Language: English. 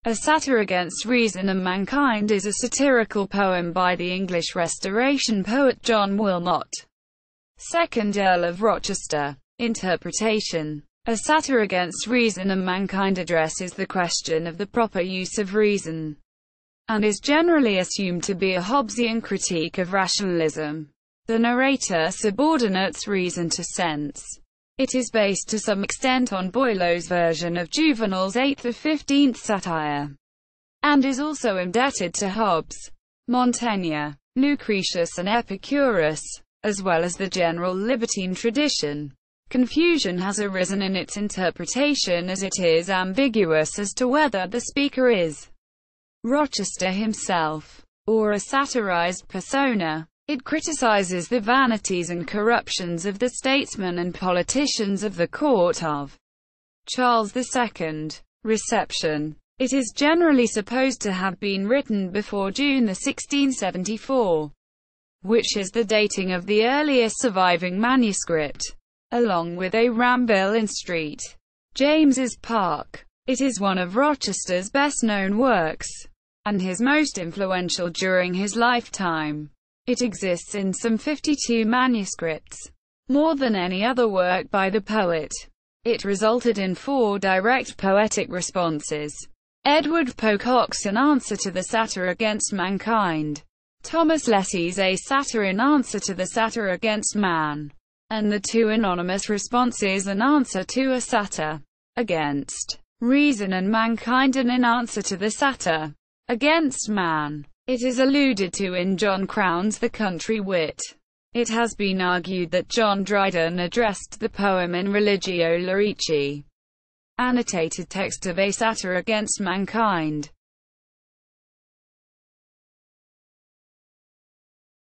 A Satire Against Reason and Mankind is a satirical poem by the English Restoration poet John Wilmot, 2nd Earl of Rochester. Interpretation. A satire against reason and mankind addresses the question of the proper use of reason, and is generally assumed to be a Hobbesian critique of rationalism. The narrator subordinates reason to sense. It is based to some extent on Boileau's version of Juvenal's 8th of 15th satire, and is also indebted to Hobbes, Montaigne, Lucretius and Epicurus, as well as the general libertine tradition. Confusion has arisen in its interpretation, as it is ambiguous as to whether the speaker is Rochester himself, or a satirized persona. It criticizes the vanities and corruptions of the statesmen and politicians of the court of Charles II. Reception. It is generally supposed to have been written before June 1674, which is the dating of the earliest surviving manuscript, along with a ramble in St. James's Park. It is one of Rochester's best-known works, and his most influential during his lifetime. It exists in some 52 manuscripts, more than any other work by the poet. It resulted in 4 direct poetic responses. Edward Pocock's An Answer to the Satire Against Mankind, Thomas Leslie's A Satire in Answer to the Satire Against Man, and the 2 anonymous responses An Answer to a Satire Against Reason and Mankind and An Answer to the Satire Against Man. It is alluded to in John Crown's The Country Wit. It has been argued that John Dryden addressed the poem in Religio Laici, annotated text of A Satire Against Mankind.